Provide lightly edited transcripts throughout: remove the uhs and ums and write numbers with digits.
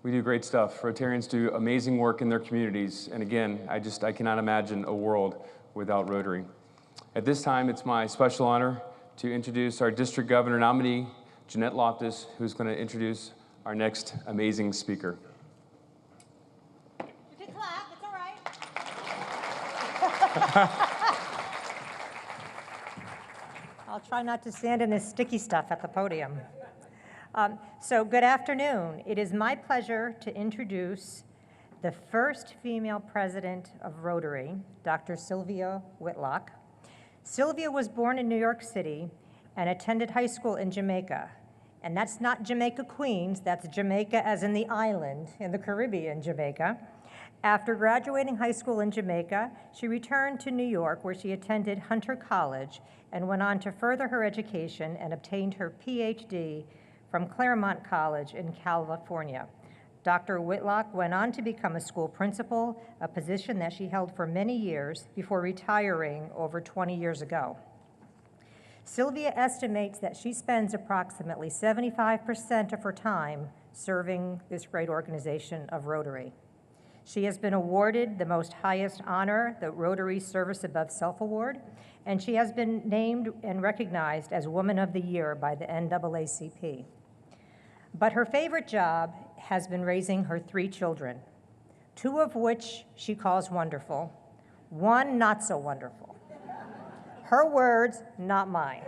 We do great stuff. Rotarians do amazing work in their communities. And again, I cannot imagine a world without Rotary. At this time, it's my special honor to introduce our district governor nominee, Jeanette Loftus, who's going to introduce our next amazing speaker. You can clap, it's all right. I'll try not to stand in this sticky stuff at the podium. So good afternoon. It is my pleasure to introduce the first female president of Rotary, Dr. Silvia Whitlock. Sylvia was born in New York City and attended high school in Jamaica. And that's not Jamaica, Queens, that's Jamaica as in the island in the Caribbean, Jamaica. After graduating high school in Jamaica, she returned to New York where she attended Hunter College and went on to further her education and obtained her PhD from Claremont College in California. Dr. Whitlock went on to become a school principal, a position that she held for many years before retiring over 20 years ago. Sylvia estimates that she spends approximately 75% of her time serving this great organization of Rotary. She has been awarded the most highest honor, the Rotary Service Above Self Award, and she has been named and recognized as Woman of the Year by the NAACP. But her favorite job has been raising her 3 children, 2 of which she calls wonderful, 1 not so wonderful. Her words, not mine.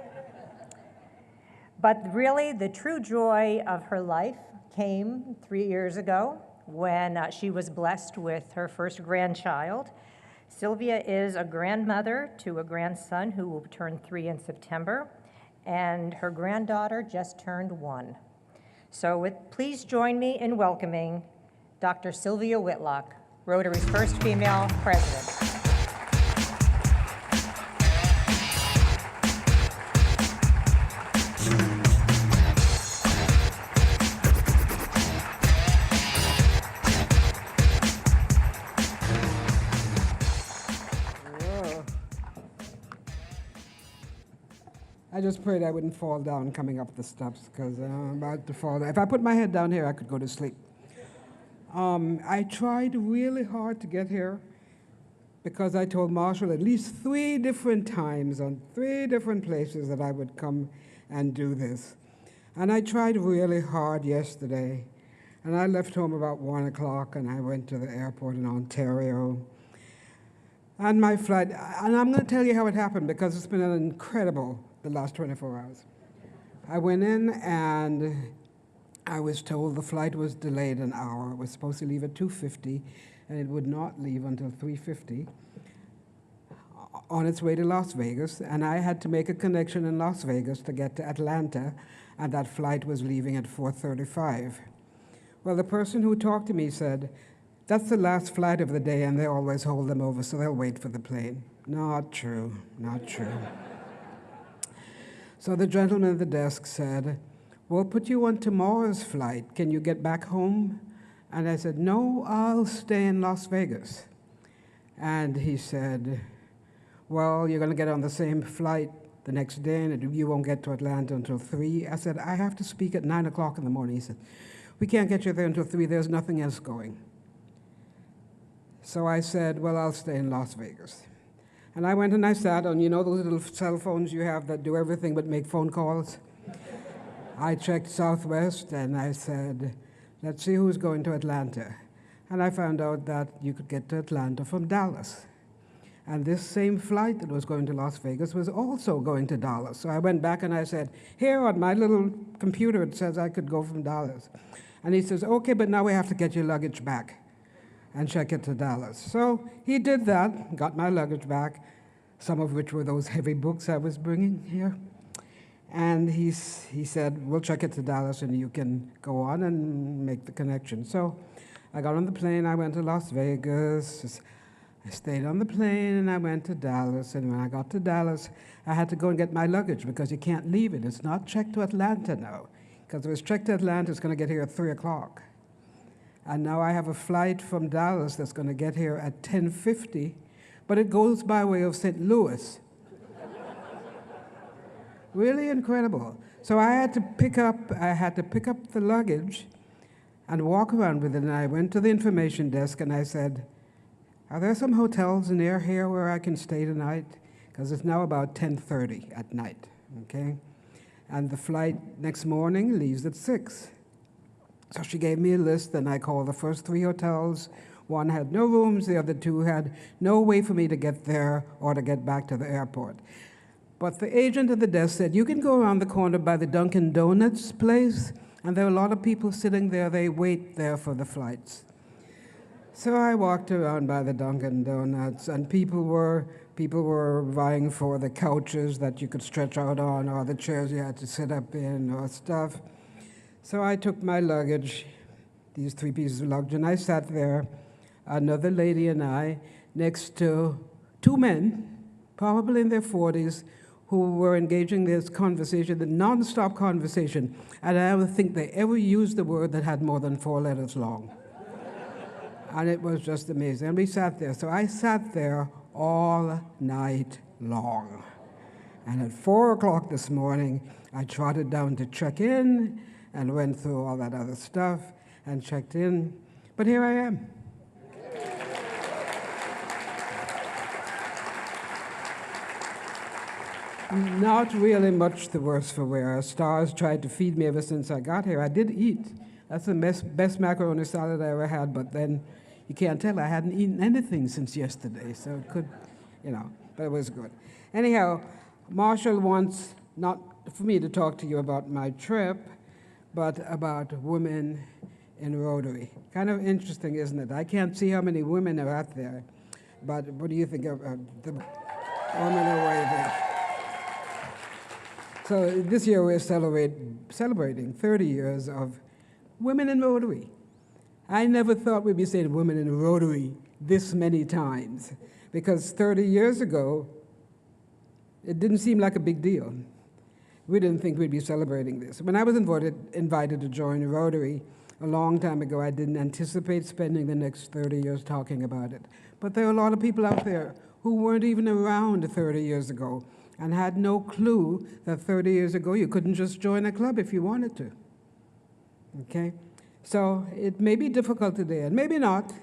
But really, the true joy of her life came 3 years ago when she was blessed with her first grandchild. Sylvia is a grandmother to a grandson who will turn 3 in September, and her granddaughter just turned 1. So please join me in welcoming Dr. Sylvia Whitlock, Rotary's first female president. I just prayed I wouldn't fall down coming up the steps because I'm about to fall down. If I put my head down here, I could go to sleep. I tried really hard to get here because I told Marshall at least 3 different times on 3 different places that I would come and do this. And I tried really hard yesterday. And I left home about 1 o'clock and I went to the airport in Ontario. And my flight, and I'm going to tell you how it happened because it's been incredible the last 24 hours. I went in and I was told the flight was delayed an hour. It was supposed to leave at 2:50 and it would not leave until 3:50 on its way to Las Vegas. And I had to make a connection in Las Vegas to get to Atlanta, and that flight was leaving at 4:35. Well, the person who talked to me said, that's the last flight of the day and they always hold them over, so they'll wait for the plane. Not true, not true. So the gentleman at the desk said, we'll put you on tomorrow's flight. Can you get back home? And I said, no, I'll stay in Las Vegas. And he said, well, you're going to get on the same flight the next day and you won't get to Atlanta until 3. I said, I have to speak at 9 o'clock in the morning. He said, we can't get you there until 3. There's nothing else going. So I said, well, I'll stay in Las Vegas. And I went and I sat on, you know, those little cell phones you have that do everything but make phone calls? I checked Southwest and I said, let's see who's going to Atlanta. And I found out that you could get to Atlanta from Dallas. And this same flight that was going to Las Vegas was also going to Dallas. So I went back and I said, here on my little computer it says I could go from Dallas. And he says, okay, but now we have to get your luggage back and check it to Dallas. So he did that, got my luggage back, some of which were those heavy books I was bringing here. And he said, we'll check it to Dallas and you can go on and make the connection. So I got on the plane, I went to Las Vegas, I stayed on the plane and I went to Dallas. And when I got to Dallas, I had to go and get my luggage because you can't leave it. It's not checked to Atlanta now. Because if it was checked to Atlanta, it's going to get here at 3 o'clock. And now I have a flight from Dallas that's going to get here at 10:50, but it goes by way of St. Louis. Really incredible. So I had to pick up the luggage and walk around with it. And I went to the information desk and I said, are there some hotels near here where I can stay tonight? Because it's now about 10:30 at night, okay? And the flight next morning leaves at 6. So she gave me a list, and I called the first 3 hotels. One had no rooms, the other 2 had no way for me to get there or to get back to the airport. But the agent at the desk said, you can go around the corner by the Dunkin' Donuts place, and there are a lot of people sitting there. They wait there for the flights. So I walked around by the Dunkin' Donuts, and people were vying for the couches that you could stretch out on, or the chairs you had to sit up in, or stuff. So I took my luggage, these 3 pieces of luggage, and I sat there, another lady and I, next to 2 men, probably in their 40s, who were engaging this conversation, the non-stop conversation, and I don't think they ever used the word that had more than 4 letters long. And it was just amazing. And we sat there. So I sat there all night long. And at 4 o'clock this morning, I trotted down to check in and went through all that other stuff and checked in. But here I am. Not really much the worse for wear. Stars tried to feed me ever since I got here. I did eat. That's the best macaroni salad I ever had, but then you can't tell I hadn't eaten anything since yesterday, so it could, but it was good. Anyhow, Marshall wants not for me to talk to you about my trip, but about women in Rotary. Kind of interesting, isn't it? I can't see how many women are out there, but what do you think of the women are waving? So this year we're celebrating 30 years of women in Rotary. I never thought we'd be saying women in Rotary this many times, because 30 years ago, it didn't seem like a big deal. We didn't think we'd be celebrating this. When I was invited to join Rotary a long time ago, I didn't anticipate spending the next 30 years talking about it. But there are a lot of people out there who weren't even around 30 years ago and had no clue that 30 years ago you couldn't just join a club if you wanted to. Okay? So it may be difficult today, and maybe not,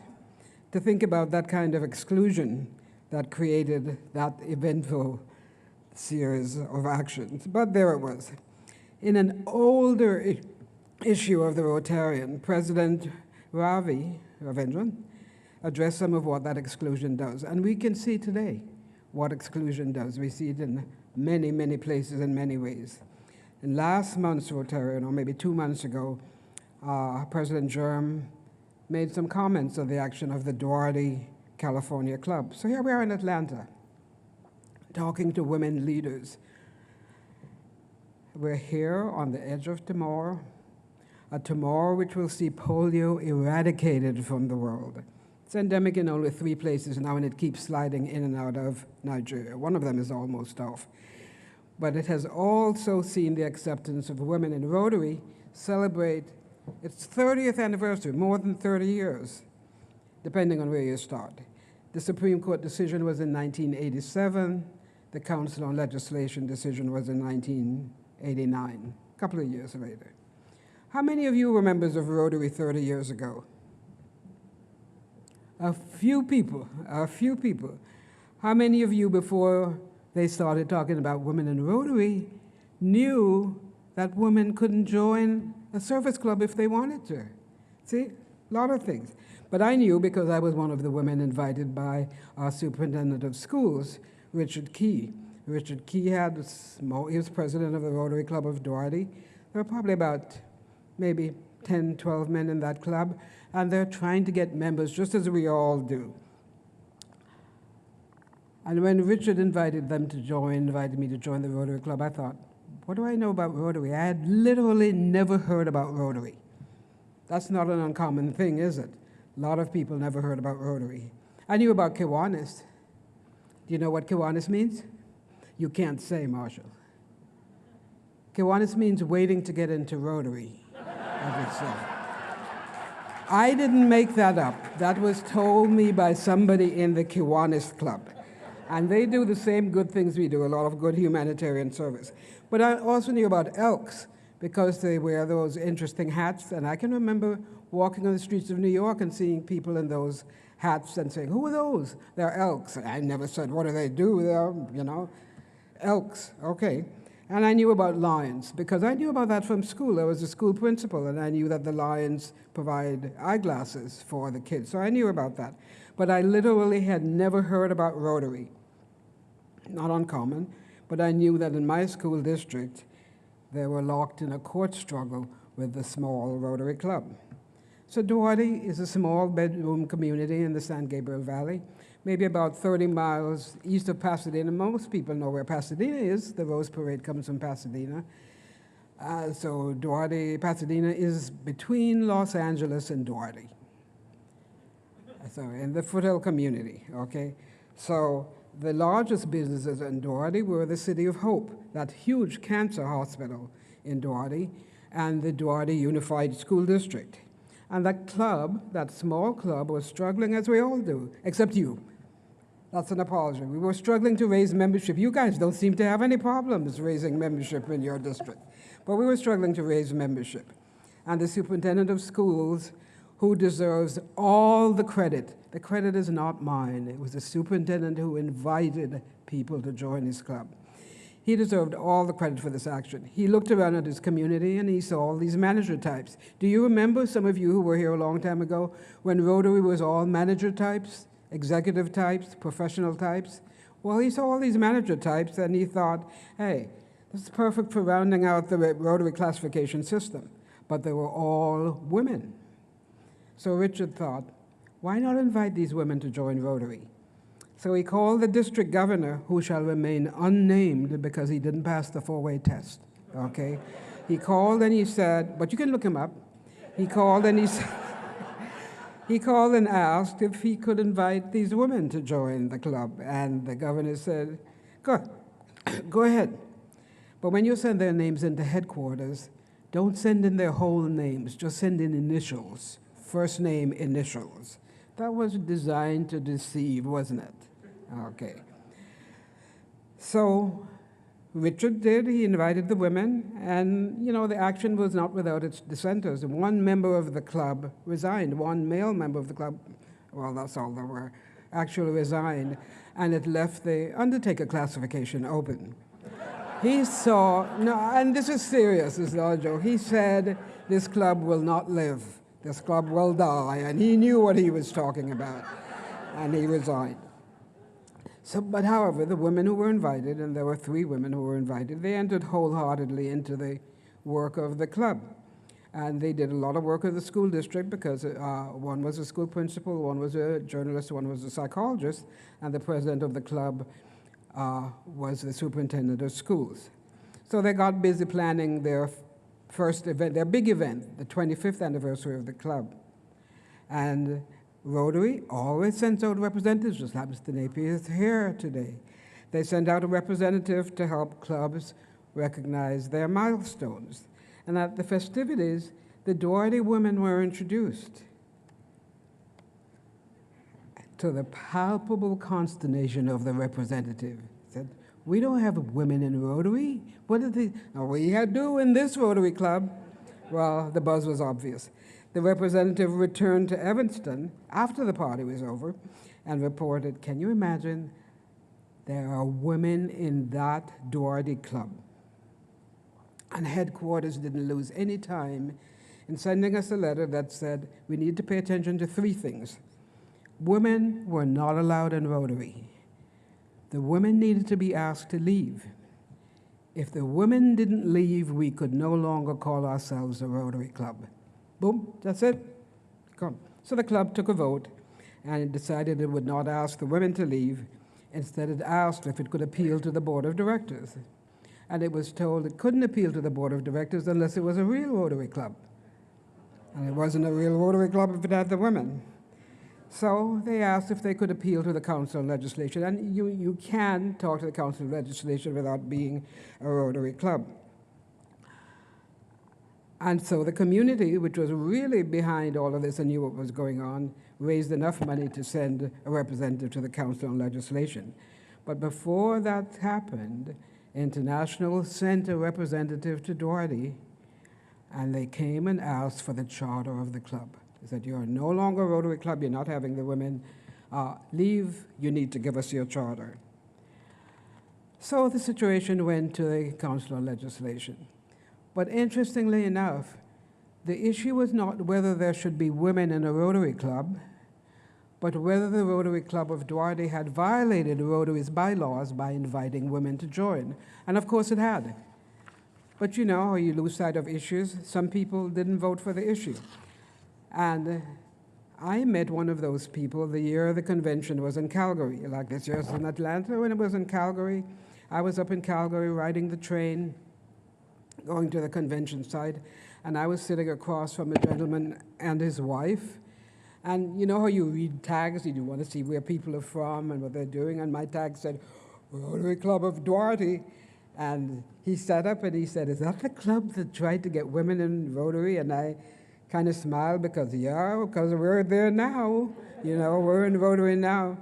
to think about that kind of exclusion that created that eventful series of actions. But there it was. In an older issue of the Rotarian, President Ravindran addressed some of what that exclusion does. And we can see today what exclusion does. We see it in many, many places in many ways. In last month's Rotarian, or maybe 2 months ago, President Germ made some comments on the action of the Doherty California Club. So here we are in Atlanta, talking to women leaders. We're here on the edge of tomorrow, a tomorrow which will see polio eradicated from the world. It's endemic in only 3 places now, and it keeps sliding in and out of Nigeria. One of them is almost off. But it has also seen the acceptance of women in Rotary celebrate its 30th anniversary, more than 30 years, depending on where you start. The Supreme Court decision was in 1987. The Council on Legislation decision was in 1989, a couple of years later. How many of you were members of Rotary 30 years ago? A few people, a few people. How many of you, before they started talking about women in Rotary, knew that women couldn't join a service club if they wanted to? See, a lot of things. But I knew because I was one of the women invited by our superintendent of schools, Richard Key. Richard Key he was president of the Rotary Club of Doherty. There were probably about maybe 10, 12 men in that club, and they're trying to get members, just as we all do. And when Richard invited me to join the Rotary Club, I thought, what do I know about Rotary? I had literally never heard about Rotary. That's not an uncommon thing, is it? A lot of people never heard about Rotary. I knew about Kiwanis. Do you know what Kiwanis means? You can't say, Marshall. Kiwanis means waiting to get into Rotary, I would say. I didn't make that up. That was told me by somebody in the Kiwanis Club. And they do the same good things we do, a lot of good humanitarian service. But I also knew about Elks, because they wear those interesting hats. And I can remember walking on the streets of New York and seeing people in those hats and saying, who are those? They're elks. I never said, what do they do? They're, elks, okay. And I knew about lions, because I knew about that from school. I was a school principal, and I knew that the lions provide eyeglasses for the kids, so I knew about that. But I literally had never heard about Rotary. Not uncommon, but I knew that in my school district, they were locked in a court struggle with the small Rotary Club. So Duarte is a small bedroom community in the San Gabriel Valley, maybe about 30 miles east of Pasadena. Most people know where Pasadena is. The Rose Parade comes from Pasadena. So Duarte, Pasadena is between Los Angeles and Duarte. So in the foothill community, okay? So the largest businesses in Duarte were the City of Hope, that huge cancer hospital in Duarte, and the Duarte Unified School District. And that club, that small club, was struggling, as we all do, except you. That's an apology. We were struggling to raise membership. You guys don't seem to have any problems raising membership in your district. But we were struggling to raise membership. And the superintendent of schools, who deserves all the credit is not mine. It was the superintendent who invited people to join his club. He deserved all the credit for this action. He looked around at his community and he saw all these manager types. Do you remember, some of you who were here a long time ago, when Rotary was all manager types, executive types, professional types? Well, he saw all these manager types and he thought, hey, this is perfect for rounding out the Rotary classification system. But they were all women. So Richard thought, why not invite these women to join Rotary? So he called the district governor, who shall remain unnamed because he didn't pass the four-way test, okay? He called and he said, but you can look him up. He called and he said, he called and asked if he could invite these women to join the club. And the governor said, go ahead. But when you send their names into headquarters, don't send in their whole names, just send in initials, first name initials. That was designed to deceive, wasn't it? Okay. So Richard did. He invited the women, and the action was not without its dissenters. One member of the club resigned. One male member of the club, well, that's all there were, actually resigned, and it left the undertaker classification open. He saw, no, and this is serious, this is not a joke. He said, this club will not live. This club will die, and he knew what he was talking about, and he resigned. So, but however, the women who were invited, and there were 3 women who were invited, they entered wholeheartedly into the work of the club. And they did a lot of work with the school district because one was a school principal, one was a journalist, one was a psychologist, and the president of the club was the superintendent of schools. So they got busy planning their first event, their big event, the 25th anniversary of the club. And Rotary always sends out representatives, just like Mr. Napier is here today. They send out a representative to help clubs recognize their milestones. And at the festivities, the Duarte women were introduced, to the palpable consternation of the representative. Said, we don't have women in Rotary. What did they? Oh, we do in this Rotary club. Well, the buzz was obvious. The representative returned to Evanston after the party was over and reported, can you imagine, there are women in that Duarte club. And headquarters didn't lose any time in sending us a letter that said we need to pay attention to 3 things. Women were not allowed in Rotary. The women needed to be asked to leave. If the women didn't leave, we could no longer call ourselves a Rotary Club. Boom, that's it. Come. So the club took a vote, and it decided it would not ask the women to leave. Instead, it asked if it could appeal to the board of directors. And it was told it couldn't appeal to the board of directors unless it was a real Rotary Club. And it wasn't a real Rotary Club if it had the women. So they asked if they could appeal to the Council on Legislation. And you can talk to the Council on Legislation without being a Rotary Club. And so the community, which was really behind all of this and knew what was going on, raised enough money to send a representative to the Council on Legislation. But before that happened, International sent a representative to Duarte and they came and asked for the charter of the club. They said, you're no longer a Rotary Club, you're not having the women leave, you need to give us your charter. So the situation went to the Council on Legislation. But interestingly enough, the issue was not whether there should be women in a Rotary Club, but whether the Rotary Club of Duarte had violated Rotary's bylaws by inviting women to join. And of course it had. But you know, you lose sight of issues. Some people didn't vote for the issue. And I met one of those people the year the convention was in Calgary. Like this year it was in Atlanta. When it was in Calgary, I was up in Calgary riding the train, going to the convention site, and I was sitting across from a gentleman and his wife. And you know how you read tags, you want to see where people are from and what they're doing, and my tag said, Rotary Club of Duarte. And he sat up and he said, is that the club that tried to get women in Rotary? And I kind of smiled because, yeah, because we're there now. You know, we're in Rotary now.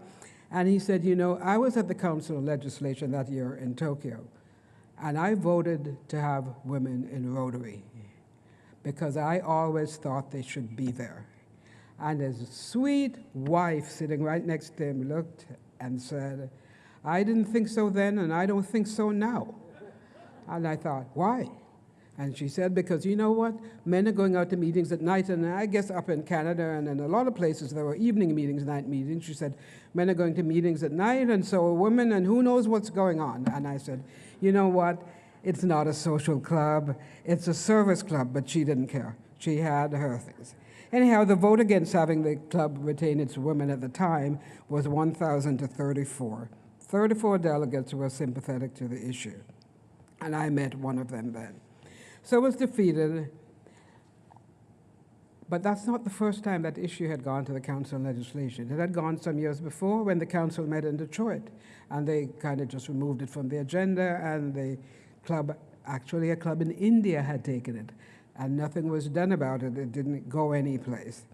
And he said, you know, I was at the Council of Legislation that year in Tokyo, and I voted to have women in Rotary because I always thought they should be there. And his sweet wife sitting right next to him looked and said, I didn't think so then, and I don't think so now. And I thought, why? And she said, because you know what? Men are going out to meetings at night, and I guess up in Canada and in a lot of places there were evening meetings, night meetings. She said, men are going to meetings at night, and so are women, and who knows what's going on? And I said, you know what? It's not a social club, it's a service club, but she didn't care. She had her things. Anyhow, the vote against having the club retain its women at the time was 1,000 to 34. 34 delegates were sympathetic to the issue, and I met one of them then. So it was defeated, but that's not the first time that issue had gone to the Council on Legislation. It had gone some years before when the council met in Detroit, and they kind of just removed it from the agenda, and the club, actually a club in India had taken it, and nothing was done about it. It didn't go anyplace.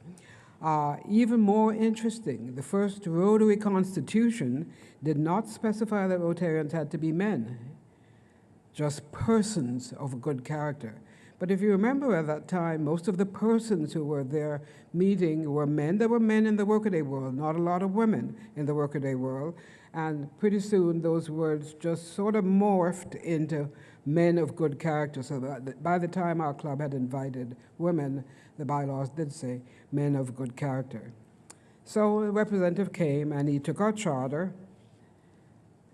Even more interesting, the first Rotary Constitution did not specify that Rotarians had to be men, just persons of good character. But if you remember at that time, most of the persons who were there meeting were men. There were men in the workaday world, not a lot of women in the workaday world. And pretty soon those words just sort of morphed into men of good character, so that by the time our club had invited women, the bylaws did say men of good character. So a representative came and he took our charter,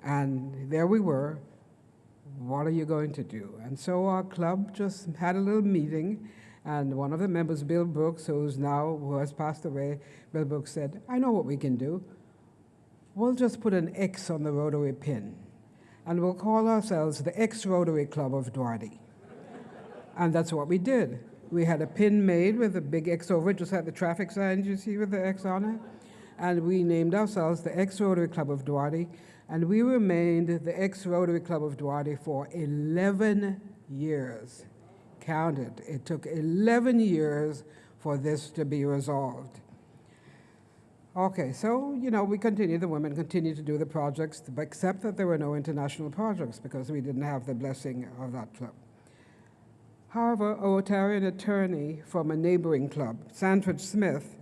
and there we were. What are you going to do? And so our club just had a little meeting, and one of the members, Bill Brooks, who has passed away, Bill Brooks said, I know what we can do. We'll just put an X on the Rotary pin, and we'll call ourselves the Ex-Rotary Club of Duarte. And that's what we did. We had a pin made with a big X over it, just like the traffic signs you see with the X on it. And we named ourselves the Ex-Rotary Club of Duarte, and we remained the Ex-Rotary Club of Duarte for 11 years. Count it. It took 11 years for this to be resolved. Okay, so, you know, we continued, the women continued to do the projects, except that there were no international projects because we didn't have the blessing of that club. However, a Rotarian attorney from a neighboring club, Sanford Smith,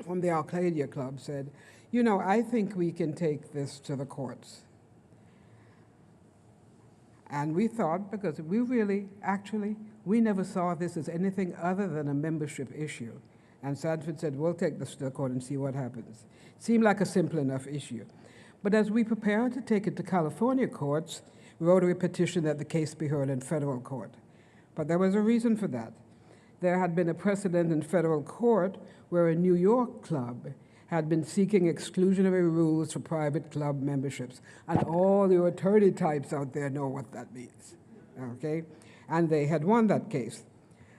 from the Arcadia Club, said, you know, I think we can take this to the courts. And we thought, because we really, actually, we never saw this as anything other than a membership issue. And Sanford said, we'll take this to the court and see what happens. Seemed like a simple enough issue. But as we prepared to take it to California courts, Rotary petitioned that the case be heard in federal court. But there was a reason for that. There had been a precedent in federal court where a New York club had been seeking exclusionary rules for private club memberships. And all the attorney types out there know what that means, okay? And they had won that case.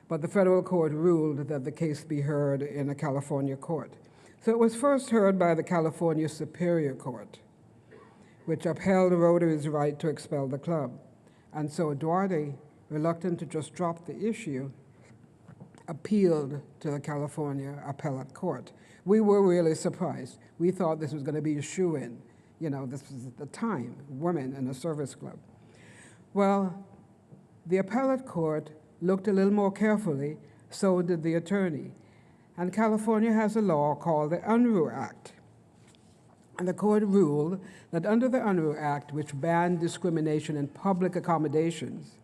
But the federal court ruled that the case be heard in a California court. So it was first heard by the California Superior Court, which upheld Rotary's right to expel the club. And so Duarte, reluctant to just drop the issue, appealed to the California Appellate Court. We were really surprised. We thought this was going to be a shoo-in. You know, this was at the time, women in a service club. Well, the Appellate Court looked a little more carefully, so did the attorney. And California has a law called the Unruh Act. And the court ruled that under the Unruh Act, which banned discrimination in public accommodations,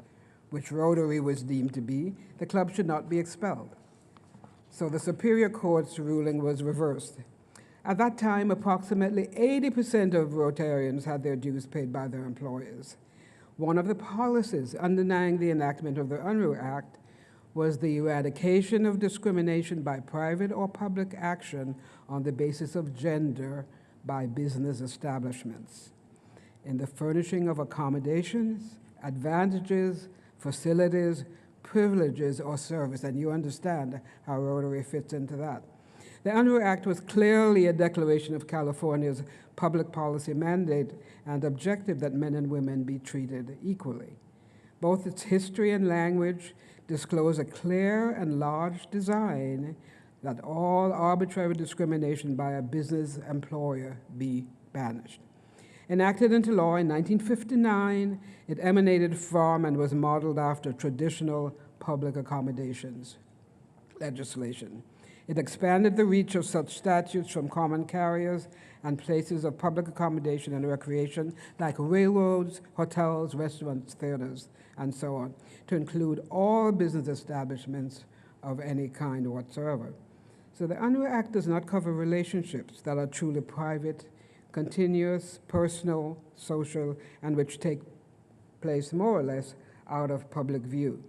which Rotary was deemed to be, the club should not be expelled. So the Superior Court's ruling was reversed. At that time, approximately 80% of Rotarians had their dues paid by their employers. One of the policies underlying the enactment of the Unruh Act was the eradication of discrimination by private or public action on the basis of gender by business establishments in the furnishing of accommodations, advantages, facilities, privileges, or service. And you understand how Rotary fits into that. The Unruh Act was clearly a declaration of California's public policy mandate and objective that men and women be treated equally. Both its history and language disclose a clear and large design that all arbitrary discrimination by a business employer be banished. Enacted into law in 1959, it emanated from and was modeled after traditional public accommodations legislation. It expanded the reach of such statutes from common carriers and places of public accommodation and recreation like railroads, hotels, restaurants, theaters, and so on, to include all business establishments of any kind whatsoever. So the Unruh Act does not cover relationships that are truly private, continuous, personal, social, and which take place more or less out of public view.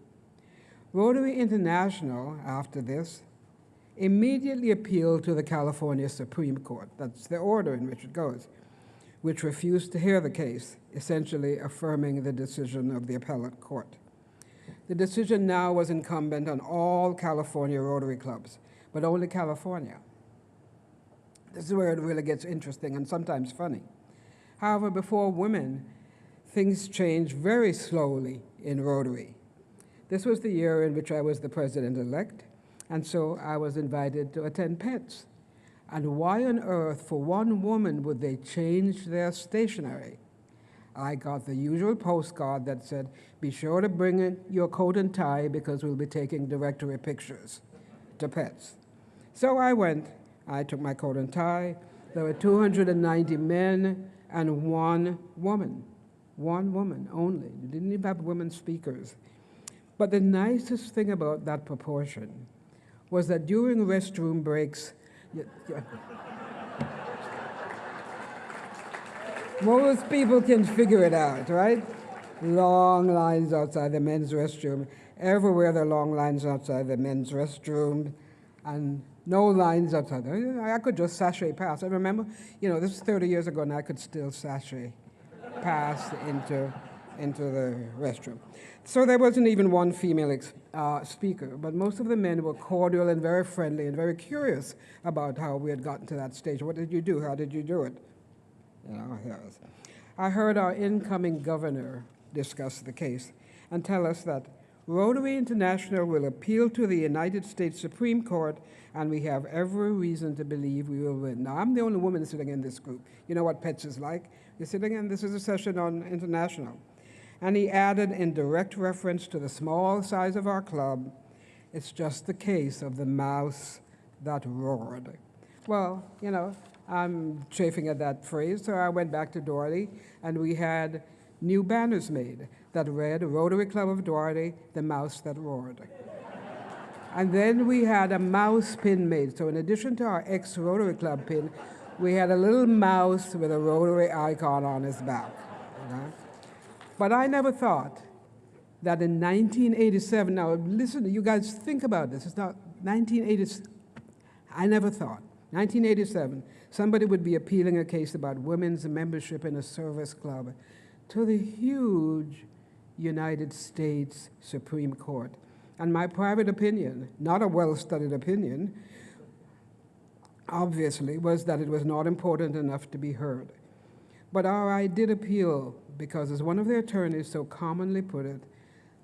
Rotary International, after this, immediately appealed to the California Supreme Court, that's the order in which it goes, which refused to hear the case, essentially affirming the decision of the appellate court. The decision now was incumbent on all California Rotary clubs, but only California. This is where it really gets interesting and sometimes funny. However, before women, things changed very slowly in Rotary. This was the year in which I was the president-elect, and so I was invited to attend Pets. And why on earth, for one woman, would they change their stationery? I got the usual postcard that said, "Be sure to bring in your coat and tie because we'll be taking directory pictures to Pets." So I went. I took my coat and tie. There were 290 men and one woman only. You didn't even have women speakers. But the nicest thing about that proportion was that during restroom breaks, most people can figure it out, right? Long lines outside the men's restroom. Everywhere there are long lines outside the men's restroom, and no lines outside. I could just sashay past. I remember, this is 30 years ago, and I could still sashay past into the restroom. So there wasn't even one female speaker, but most of the men were cordial and very friendly and very curious about how we had gotten to that stage. What did you do? How did you do it? Yes. I heard our incoming governor discuss the case and tell us that Rotary International will appeal to the United States Supreme Court, and we have every reason to believe we will win. Now, I'm the only woman sitting in this group. You know what Pets is like? You're sitting in, this is a session on international. And he added, in direct reference to the small size of our club, it's just the case of the mouse that roared. Well, I'm chafing at that phrase, so I went back to Doherty, and we had new banners made that read, Rotary Club of Doherty, the mouse that roared. And then we had a mouse pin made. So in addition to our ex-Rotary Club pin, we had a little mouse with a Rotary icon on his back. But I never thought that in 1987, now listen, you guys think about this, it's not 1987, I never thought, 1987, somebody would be appealing a case about women's membership in a service club to the huge United States Supreme Court. And my private opinion, not a well-studied opinion, obviously, was that it was not important enough to be heard. But RI did appeal because, as one of the attorneys so commonly put it,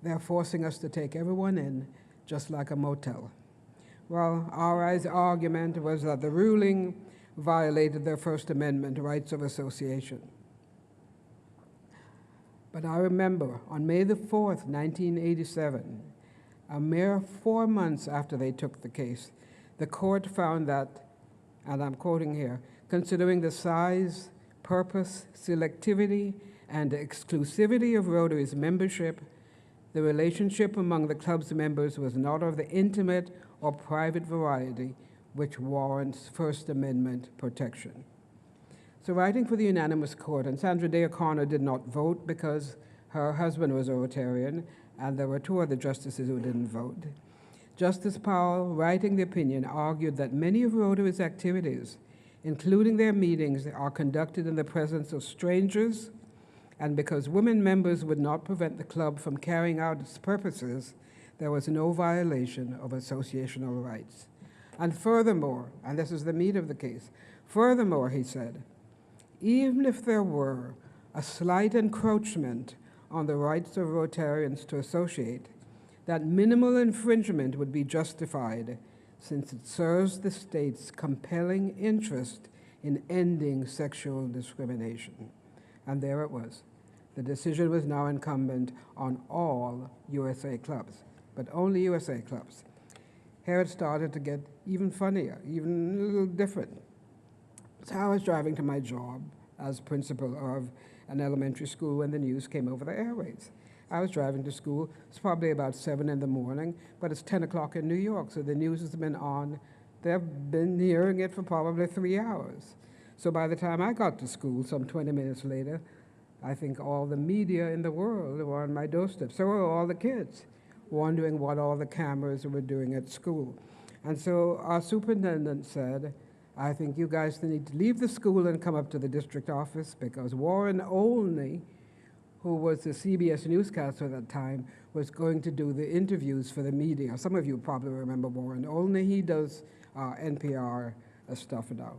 they're forcing us to take everyone in just like a motel. Well, RI's argument was that the ruling violated their First Amendment rights of association. But I remember on May the 4th, 1987, A mere 4 months after they took the case, the court found that, and I'm quoting here, considering the size, purpose, selectivity, and exclusivity of Rotary's membership, the relationship among the club's members was not of the intimate or private variety which warrants First Amendment protection. So writing for the unanimous court, and Sandra Day O'Connor did not vote because her husband was a Rotarian, and there were 2 other justices who didn't vote. Justice Powell, writing the opinion, argued that many of Rotary's activities, including their meetings, are conducted in the presence of strangers, and because women members would not prevent the club from carrying out its purposes, there was no violation of associational rights. And furthermore, and this is the meat of the case, furthermore, he said, even if there were a slight encroachment on the rights of Rotarians to associate, that minimal infringement would be justified since it serves the state's compelling interest in ending sexual discrimination. And there it was. The decision was now incumbent on all USA clubs, but only USA clubs. Here it started to get even funnier, even a little different. So I was driving to my job as principal of an elementary school when the news came over the airwaves. I was driving to school. It's probably about 7 in the morning, but it's 10 o'clock in New York, so the news has been on. They've been hearing it for probably 3 hours. So by the time I got to school, some 20 minutes later, I think all the media in the world were on my doorstep. So were all the kids, wondering what all the cameras were doing at school. And so our superintendent said, I think you guys need to leave the school and come up to the district office, because Warren Olney, who was the CBS newscaster at that time, was going to do the interviews for the media. Some of you probably remember Warren Olney. He does NPR stuff now.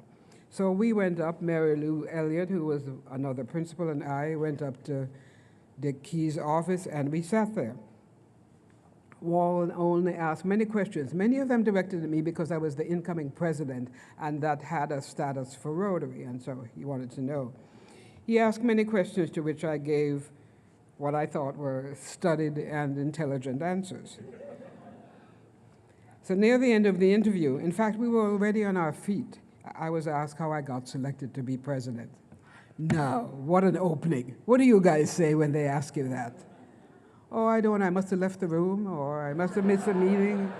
So we went up, Mary Lou Elliott, who was another principal, and I went up to Dick Key's office, and we sat there. Warren Olney asked many questions, many of them directed at me because I was the incoming president, and that had a status for Rotary, and so he wanted to know. He asked many questions to which I gave what I thought were studied and intelligent answers. So near the end of the interview, in fact, we were already on our feet, I was asked how I got selected to be president. Now, what an opening. What do you guys say when they ask you that? Oh, I don't know, I must have left the room, or I must have missed a meeting,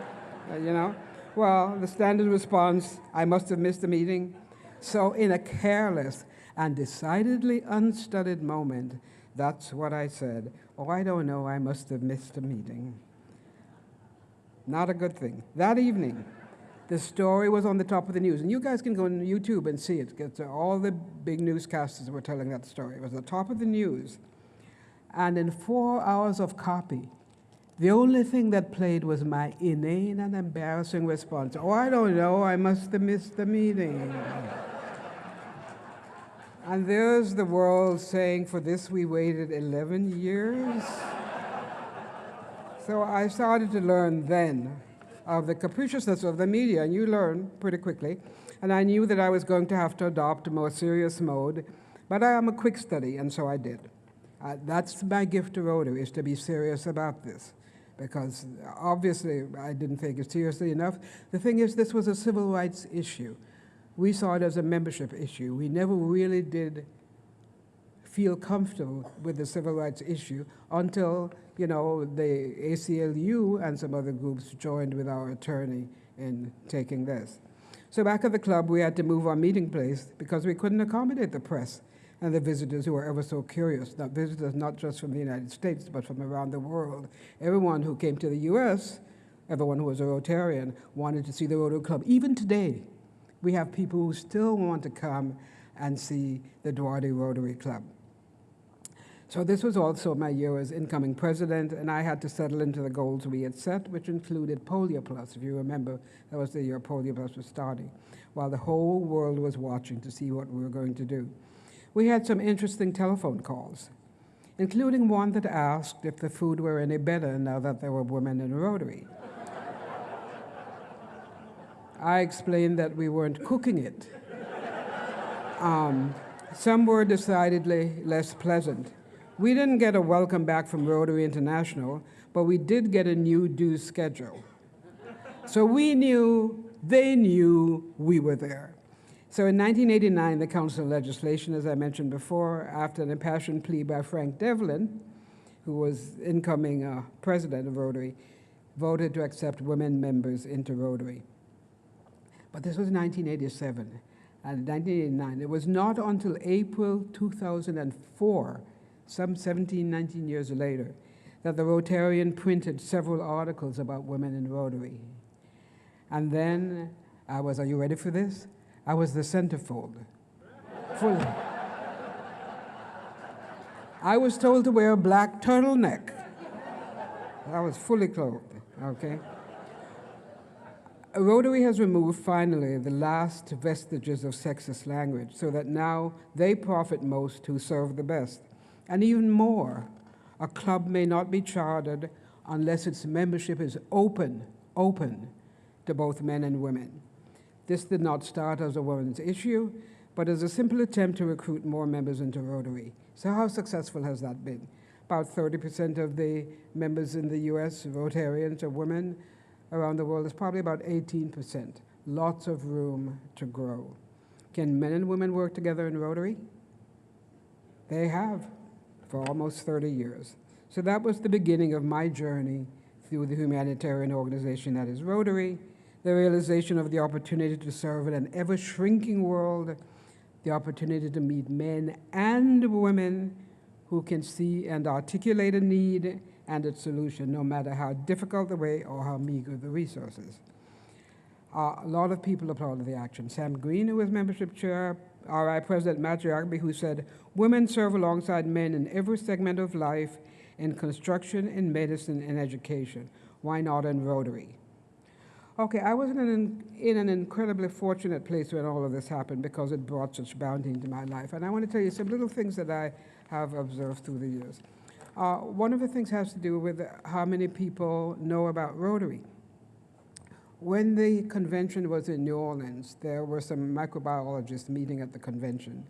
you know? Well, the standard response, I must have missed a meeting. So in a careless and decidedly unstudied moment, that's what I said. Oh, I don't know, I must have missed a meeting. Not a good thing. That evening, the story was on the top of the news. And you guys can go on YouTube and see it, because all the big newscasters were telling that story. It was the top of the news. And in 4 hours of copy, the only thing that played was my inane and embarrassing response. Oh, I don't know, I must have missed the meeting. And there's the world saying, for this we waited 11 years. So I started to learn then of the capriciousness of the media, and you learn pretty quickly. And I knew that I was going to have to adopt a more serious mode, but I am a quick study, and so I did. That's my gift to Rotary, is to be serious about this, because obviously I didn't take it seriously enough. The thing is, this was a civil rights issue. We saw it as a membership issue. We never really did feel comfortable with the civil rights issue until, you know, the ACLU and some other groups joined with our attorney in taking this. So back at the club, we had to move our meeting place because we couldn't accommodate the press and the visitors who were ever so curious. Now, visitors not just from the United States, but from around the world. Everyone who came to the US, everyone who was a Rotarian, wanted to see the Rotary Club. Even today, we have people who still want to come and see the Duarte Rotary Club. So this was also my year as incoming president, and I had to settle into the goals we had set, which included Polio Plus. If you remember, that was the year Polio Plus was starting, while the whole world was watching to see what we were going to do. We had some interesting telephone calls, including one that asked if the food were any better now that there were women in Rotary. I explained that we weren't cooking it. Some were decidedly less pleasant. We didn't get a welcome back from Rotary International, but we did get a new dues schedule. So we knew, they knew we were there. So in 1989, the Council of Legislation, as I mentioned before, after an impassioned plea by Frank Devlin, who was incoming president of Rotary, voted to accept women members into Rotary. But this was 1987 and 1989. It was not until April 2004, some 17, 19 years later, that the Rotarian printed several articles about women in Rotary. And then are you ready for this? I was the centerfold. Fully. I was told to wear a black turtleneck. I was fully clothed, okay? Rotary has removed, finally, the last vestiges of sexist language so that now they profit most who serve the best. And even more, a club may not be chartered unless its membership is open to both men and women. This did not start as a women's issue, but as a simple attempt to recruit more members into Rotary. So how successful has that been? About 30% of the members in the US, Rotarians, are women. Around the world, it's probably about 18%. Lots of room to grow. Can men and women work together in Rotary? They have for almost 30 years. So that was the beginning of my journey through the humanitarian organization that is Rotary, the realization of the opportunity to serve in an ever-shrinking world, the opportunity to meet men and women who can see and articulate a need and its solution, no matter how difficult the way or how meager the resources. A lot of people applauded the action. Sam Green, who was membership chair, RI President Matt Jacoby, who said, "Women serve alongside men in every segment of life, in construction, in medicine, in education. Why not in Rotary?" Okay, I was in an incredibly fortunate place when all of this happened because it brought such bounty into my life. And I want to tell you some little things that I have observed through the years. One of the things has to do with how many people know about Rotary. When the convention was in New Orleans, there were some microbiologists meeting at the convention.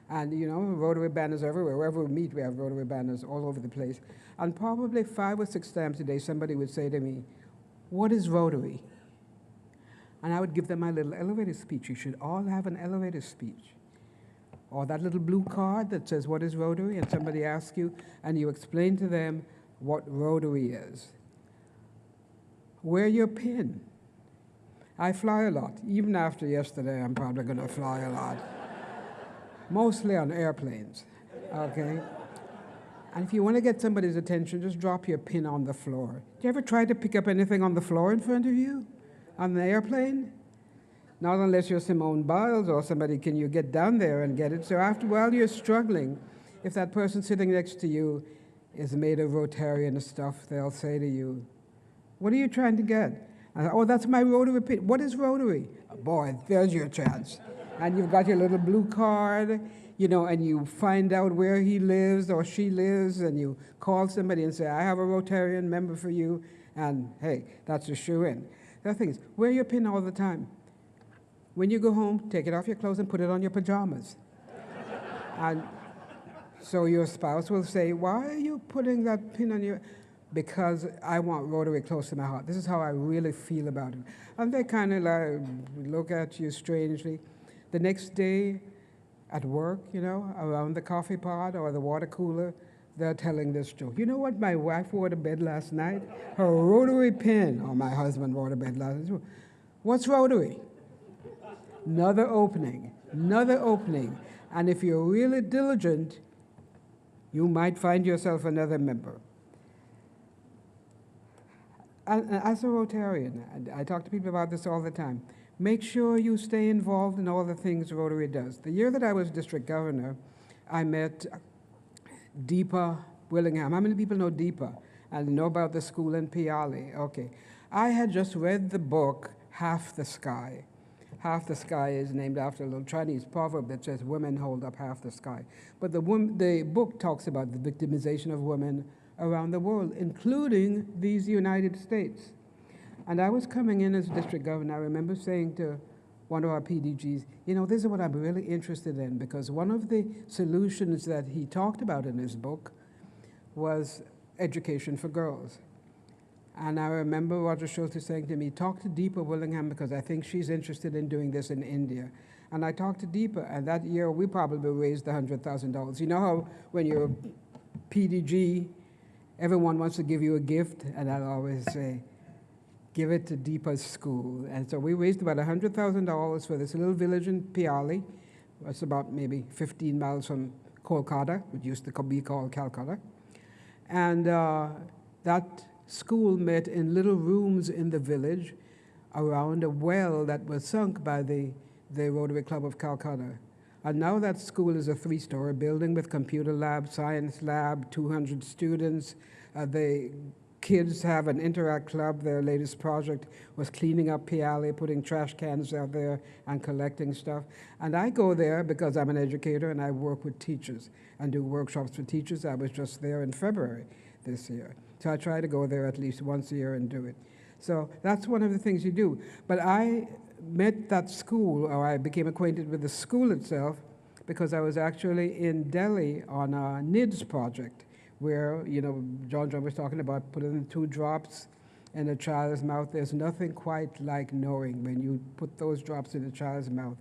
And you know, Rotary banners everywhere. Wherever we meet, we have Rotary banners all over the place. And probably 5 or 6 times a day, somebody would say to me, "What is Rotary?" And I would give them my little elevator speech. You should all have an elevator speech. Or that little blue card that says, "What is Rotary?" And somebody asks you, and you explain to them what Rotary is. Wear your pin. I fly a lot. Even after yesterday, I'm probably going to fly a lot. Mostly on airplanes, okay? And if you want to get somebody's attention, just drop your pin on the floor. Do you ever try to pick up anything on the floor in front of you? On the airplane? Not unless you're Simone Biles or somebody, can you get down there and get it? So after a while, you're struggling. If that person sitting next to you is made of Rotarian stuff, they'll say to you, "What are you trying to get?" "Oh, that's my Rotary pin." "What is Rotary?" Boy, there's your chance. And you've got your little blue card, you know, and you find out where he lives or she lives, and you call somebody and say, "I have a Rotarian member for you," and hey, that's a shoe-in. The other thing is, wear your pin all the time. When you go home, take it off your clothes and put it on your pajamas. And so your spouse will say, "Why are you putting that pin on your..." "Because I want Rotary close to my heart. This is how I really feel about it." And they kind of like look at you strangely. The next day at work, you know, around the coffee pot or the water cooler, they're telling this joke. "You know what my wife wore to bed last night? Her Rotary pin." Or "My husband wore to bed last night." "What's Rotary?" Another opening, another opening. And if you're really diligent, you might find yourself another member. And as a Rotarian, I talk to people about this all the time, make sure you stay involved in all the things Rotary does. The year that I was district governor, I met Deepa Willingham. How many people know Deepa and know about the school in Piali? Okay. I had just read the book, Half the Sky. Half the sky is named after a little Chinese proverb that says women hold up half the sky. But the book talks about the victimization of women around the world, including these United States. And I was coming in as district governor. I remember saying to one of our PDGs, "You know, this is what I'm really interested in," because one of the solutions that he talked about in his book was education for girls. And I remember Roger Schulte saying to me, talk to Deepa Willingham because I think she's interested in doing this in India. And I talked to Deepa, and that year we probably raised $100,000. You know how when you're PDG, everyone wants to give you a gift, and I'll always say, give it to Deepa's school. And so we raised about $100,000 for this little village in Piali. It's about maybe 15 miles from Kolkata, which used to be called Calcutta. And that school met in little rooms in the village around a well that was sunk by the Rotary Club of Calcutta. And now that school is a 3-story building with computer lab, science lab, 200 students. The kids have an interact club. Their latest project was cleaning up Piali, putting trash cans out there and collecting stuff. And I go there because I'm an educator and I work with teachers and do workshops for teachers. I was just there in February this year. So I try to go there at least once a year and do it. So that's one of the things you do. But I met that school, or I became acquainted with the school itself, because I was actually in Delhi on a NIDS project where, you know, John was talking about putting 2 drops in a child's mouth. There's nothing quite like knowing when you put those drops in a child's mouth,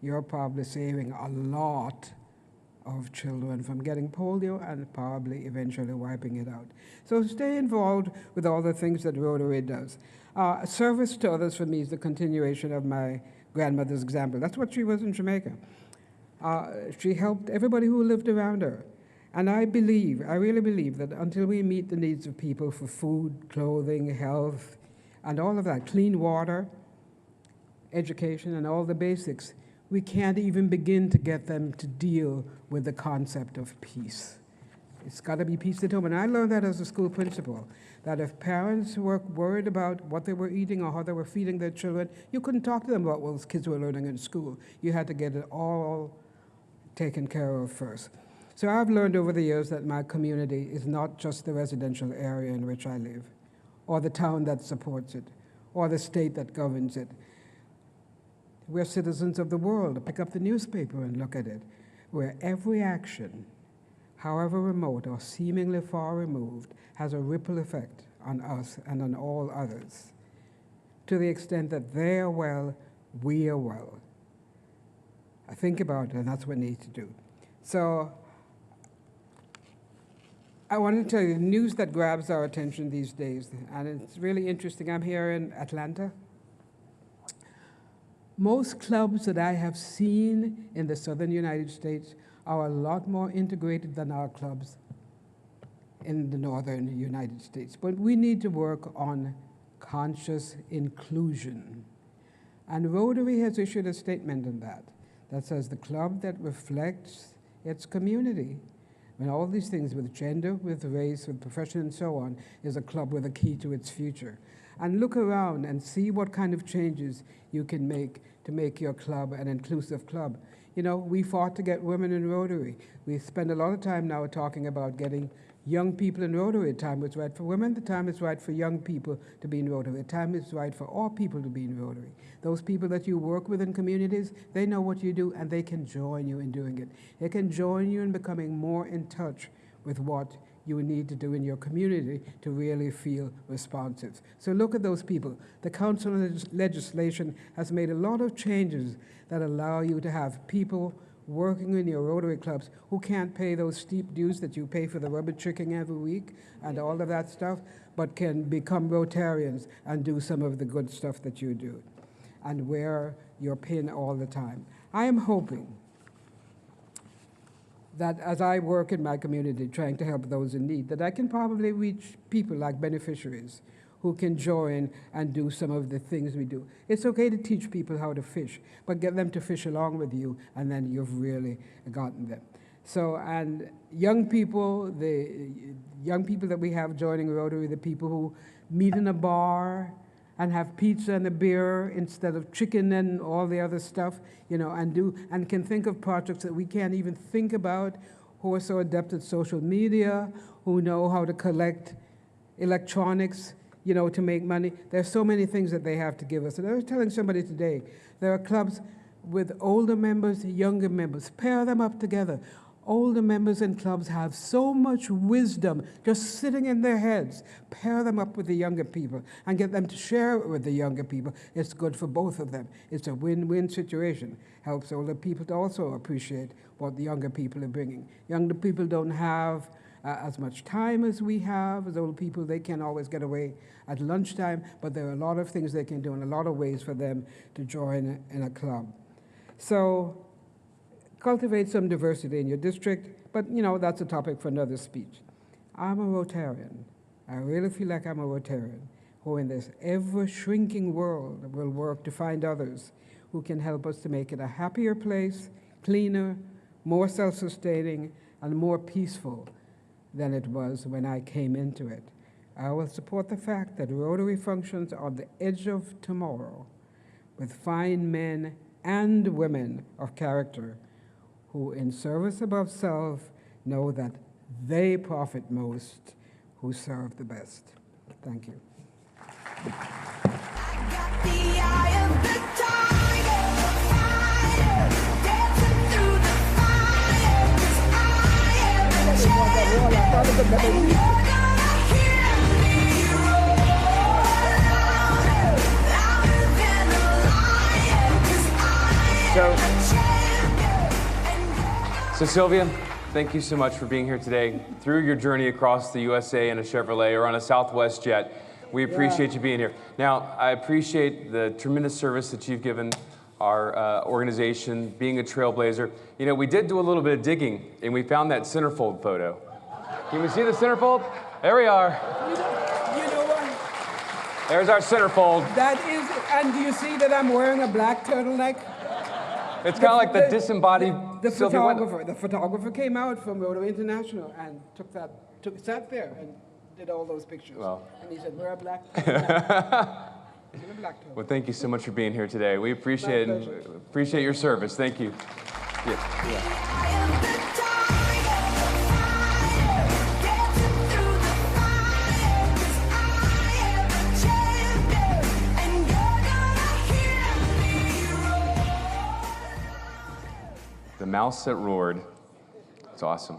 you're probably saving a lot of children from getting polio and probably eventually wiping it out. So stay involved with all the things that Rotary does. Service to others for me is the continuation of my grandmother's example. That's what she was in Jamaica. She helped everybody who lived around her. And I really believe that until we meet the needs of people for food, clothing, health, and all of that, clean water, education, and all the basics, we can't even begin to get them to deal with the concept of peace. It's got to be peace at home. And I learned that as a school principal, that if parents were worried about what they were eating or how they were feeding their children, you couldn't talk to them about what those kids were learning in school. You had to get it all taken care of first. So I've learned over the years that my community is not just the residential area in which I live, or the town that supports it, or the state that governs it. We're citizens of the world. Pick up the newspaper and look at it, where every action, however remote or seemingly far removed, has a ripple effect on us and on all others. To the extent that they are well, we are well. I think about it, and that's what we need to do. So I want to tell you the news that grabs our attention these days, and it's really interesting. I'm here in Atlanta. Most clubs that I have seen in the southern United States are a lot more integrated than our clubs in the northern United States. But we need to work on conscious inclusion. And Rotary has issued a statement on that says the club that reflects its community. And all these things with gender, with race, with profession, and so on, is a club with a key to its future. And look around and see what kind of changes you can make to make your club an inclusive club. You know, we fought to get women in Rotary. We spend a lot of time now talking about getting young people in Rotary. The time is right for women, the time is right for young people to be in Rotary. The time is right for all people to be in Rotary. Those people that you work with in communities, they know what you do and they can join you in doing it. They can join you in becoming more in touch with what you need to do in your community to really feel responsive. So look at those people. The council legislation has made a lot of changes that allow you to have people working in your Rotary clubs who can't pay those steep dues that you pay for the rubber chicken every week and all of that stuff, but can become Rotarians and do some of the good stuff that you do and wear your pin all the time. I am hoping that as I work in my community trying to help those in need, that I can probably reach people like beneficiaries who can join and do some of the things we do. It's okay to teach people how to fish, but get them to fish along with you, and then you've really gotten them. So, and young people, the young people that we have joining Rotary, the people who meet in a bar and have pizza and a beer instead of chicken and all the other stuff, you know, and can think of projects that we can't even think about, who are so adept at social media, who know how to collect electronics, you know, to make money. There's so many things that they have to give us. And I was telling somebody today, there are clubs with older members, younger members. Pair them up together. Older members in clubs have so much wisdom just sitting in their heads. Pair them up with the younger people and get them to share it with the younger people. It's good for both of them. It's a win-win situation. Helps older people to also appreciate what the younger people are bringing. Younger people don't have as much time as we have. As old people, they can always get away at lunchtime, but there are a lot of things they can do and a lot of ways for them to join in a club. So cultivate some diversity in your district, but that's a topic for another speech. I'm a Rotarian. I really feel like I'm a Rotarian who in this ever-shrinking world will work to find others who can help us to make it a happier place, cleaner, more self-sustaining, and more peaceful than it was when I came into it. I will support the fact that Rotary functions on the edge of tomorrow with fine men and women of character who, in service above self, know that they profit most, who serve the best. Thank you. So Silvia, thank you so much for being here today. Through your journey across the USA in a Chevrolet or on a Southwest jet, we appreciate you being here. Now, I appreciate the tremendous service that you've given our organization, being a trailblazer. We did do a little bit of digging, and we found that centerfold photo. Can we see the centerfold? There we are. You know what? There's our centerfold. That is, and do you see that I'm wearing a black turtleneck? It's kind of like the disembodied the Sylvia photographer. The photographer came out from Rotary International and sat there and did all those pictures. Wow. And he said, "We're a black turtleneck." Well, thank you so much for being here today. We appreciate your service. Thank you. Yeah. The mouse that roared. It's awesome.